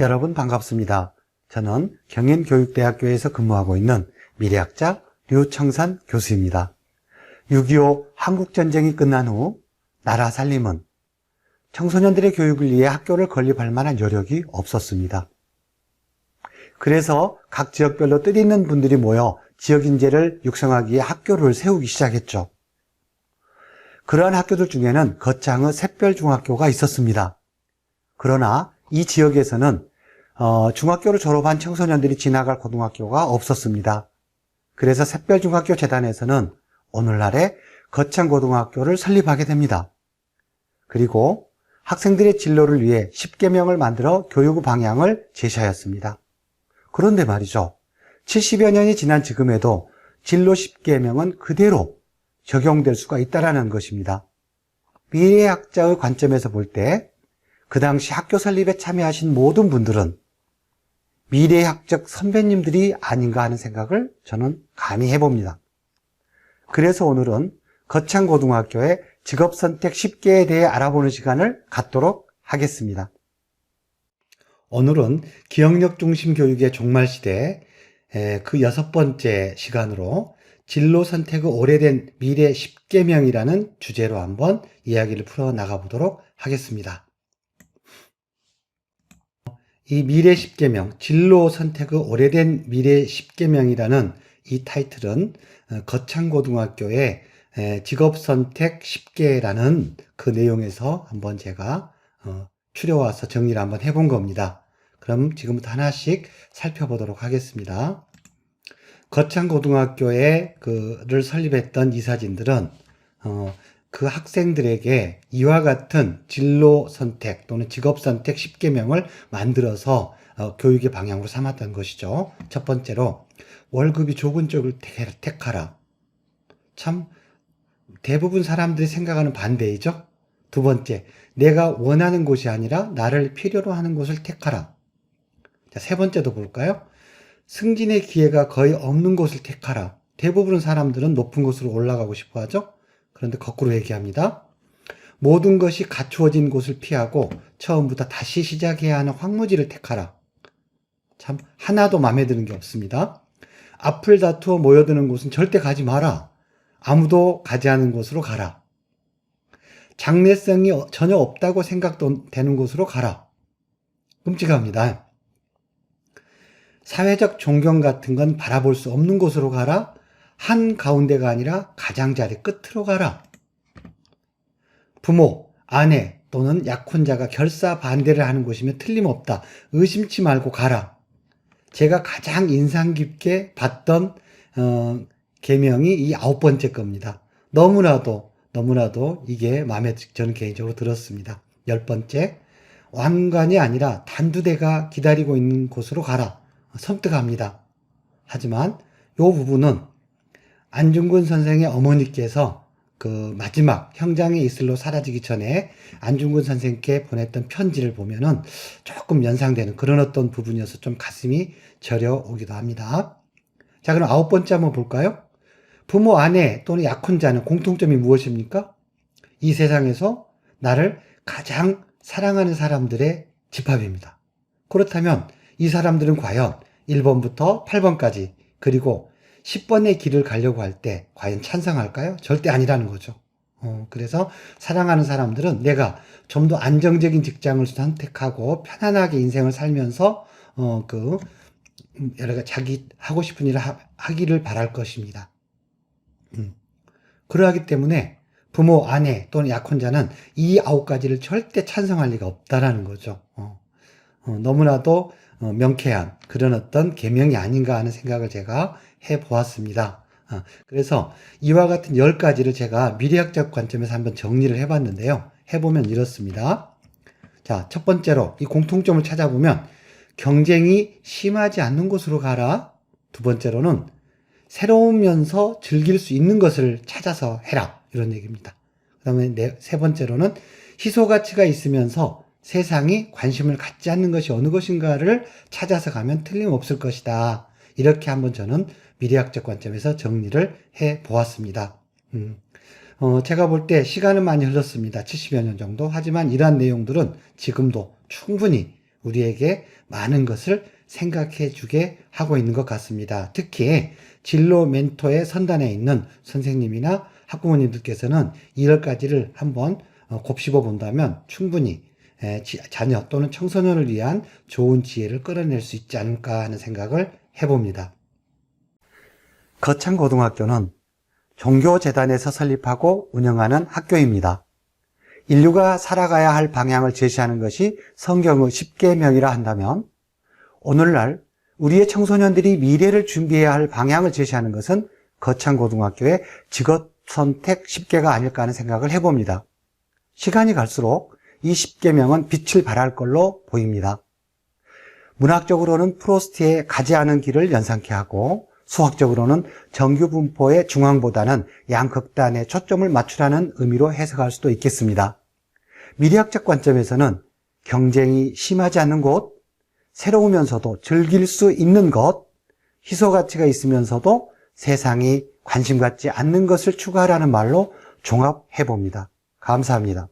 여러분 반갑습니다. 저는 경인교육대학교에서 근무하고 있는 미래학자 류청산 교수입니다. 6.25 한국전쟁이 끝난 후 나라 살림은 청소년들의 교육을 위해 학교를 건립할 만한 여력이 없었습니다. 그래서 각 지역별로 뜻있는 분들이 모여 지역 인재를 육성하기 위해 학교를 세우기 시작했죠. 그러한 학교들 중에는 거창의 샛별중학교가 있었습니다. 그러나 이 지역에서는 중학교를 졸업한 청소년들이 지나갈 고등학교가 없었습니다. 그래서 샛별중학교 재단에서는 오늘날의 거창고등학교를 설립하게 됩니다. 그리고 학생들의 진로를 위해 10계명을 만들어 교육 방향을 제시하였습니다. 그런데 말이죠. 70여 년이 지난 지금에도 진로 10계명은 그대로 적용될 수가 있다는 것입니다. 미래학자의 관점에서 볼 때 그 당시 학교 설립에 참여하신 모든 분들은 미래학적 선배님들이 아닌가 하는 생각을 저는 감히 해봅니다. 그래서 오늘은 거창고등학교의 직업선택 10개에 대해 알아보는 시간을 갖도록 하겠습니다. 오늘은 기억력 중심 교육의 종말시대 그 6번째 시간으로 진로 선택의 오래된 미래 10계명이라는 주제로 한번 이야기를 풀어나가 보도록 하겠습니다. 이 미래 10계명, 진로 선택의 오래된 미래 10계명이라는 이 타이틀은 거창고등학교의 직업선택 10개라는 그 내용에서 한번 제가 추려와서 정리를 한번 해본 겁니다. 그럼 지금부터 하나씩 살펴보도록 하겠습니다. 거창고등학교에 그를 설립했던 이사진들은 그 학생들에게 이와 같은 진로 선택 또는 직업 선택 10계명을 만들어서 교육의 방향으로 삼았던 것이죠. 첫 번째로 월급이 적은 쪽을 택하라. 참 대부분 사람들이 생각하는 반대이죠. 두 번째, 내가 원하는 곳이 아니라 나를 필요로 하는 곳을 택하라. 자, 세 번째도 볼까요? 승진의 기회가 거의 없는 곳을 택하라. 대부분 사람들은 높은 곳으로 올라가고 싶어 하죠. 그런데 거꾸로 얘기합니다. 모든 것이 갖추어진 곳을 피하고 처음부터 다시 시작해야 하는 황무지를 택하라. 참 하나도 마음에 드는 게 없습니다. 앞을 다투어 모여드는 곳은 절대 가지 마라. 아무도 가지 않은 곳으로 가라. 장래성이 전혀 없다고 생각도 되는 곳으로 가라. 끔찍합니다. 사회적 존경 같은 건 바라볼 수 없는 곳으로 가라. 한 가운데가 아니라 가장자리 끝으로 가라. 부모, 아내 또는 약혼자가 결사 반대를 하는 곳이면 틀림없다. 의심치 말고 가라. 제가 가장 인상 깊게 봤던 계명이 이 9번째 겁니다. 너무나도 이게 마음에 저는 개인적으로 들었습니다. 10번째, 왕관이 아니라 단두대가 기다리고 있는 곳으로 가라. 섬뜩합니다. 하지만 이 부분은 안중근 선생의 어머니께서 그 마지막 형장의 이슬로 사라지기 전에 안중근 선생께 보냈던 편지를 보면은 조금 연상되는 그런 어떤 부분이어서 좀 가슴이 저려오기도 합니다. 자, 그럼 9번째 한번 볼까요? 부모, 아내 또는 약혼자는 공통점이 무엇입니까? 이 세상에서 나를 가장 사랑하는 사람들의 집합입니다. 그렇다면 이 사람들은 과연 1번부터 8번까지 그리고 10번의 길을 가려고 할 때 과연 찬성할까요? 절대 아니라는 거죠. 그래서 사랑하는 사람들은 내가 좀 더 안정적인 직장을 선택하고 편안하게 인생을 살면서 여러 가지 자기 하고 싶은 일을 하기를 바랄 것입니다. 그러하기 때문에 부모, 아내 또는 약혼자는 이 9가지를 절대 찬성할 리가 없다라는 거죠. 너무나도 명쾌한 그런 어떤 계명이 아닌가 하는 생각을 제가 해보았습니다. 그래서 이와 같은 10가지를 제가 미래학적 관점에서 한번 정리를 해봤는데요. 해보면 이렇습니다. 자, 첫 번째로 이 공통점을 찾아보면 경쟁이 심하지 않는 곳으로 가라. 두 번째로는 새로우면서 즐길 수 있는 것을 찾아서 해라. 이런 얘기입니다. 그 다음에 세 번째로는 희소가치가 있으면서 세상이 관심을 갖지 않는 것이 어느 것인가를 찾아서 가면 틀림없을 것이다. 이렇게 한번 저는 미래학적 관점에서 정리를 해 보았습니다. 제가 볼 때 시간은 많이 흘렀습니다. 70여 년 정도. 하지만 이러한 내용들은 지금도 충분히 우리에게 많은 것을 생각해 주게 하고 있는 것 같습니다. 특히 진로 멘토의 선단에 있는 선생님이나 학부모님들께서는 이럴 가지를 한번 곱씹어 본다면 충분히 자녀 또는 청소년을 위한 좋은 지혜를 끌어낼 수 있지 않을까 하는 생각을 해봅니다. 거창고등학교는 종교재단에서 설립하고 운영하는 학교입니다. 인류가 살아가야 할 방향을 제시하는 것이 성경의 10계명이라 한다면 오늘날 우리의 청소년들이 미래를 준비해야 할 방향을 제시하는 것은 거창고등학교의 직업선택 10계가 아닐까 하는 생각을 해봅니다. 시간이 갈수록 이 10계명은 빛을 발할 걸로 보입니다. 문학적으로는 프로스트의 가지 않은 길을 연상케 하고 수학적으로는 정규 분포의 중앙보다는 양극단에 초점을 맞추라는 의미로 해석할 수도 있겠습니다. 미래학적 관점에서는 경쟁이 심하지 않는 곳, 새로우면서도 즐길 수 있는 것, 희소가치가 있으면서도 세상이 관심 갖지 않는 것을 추구하라는 말로 종합해봅니다. 감사합니다.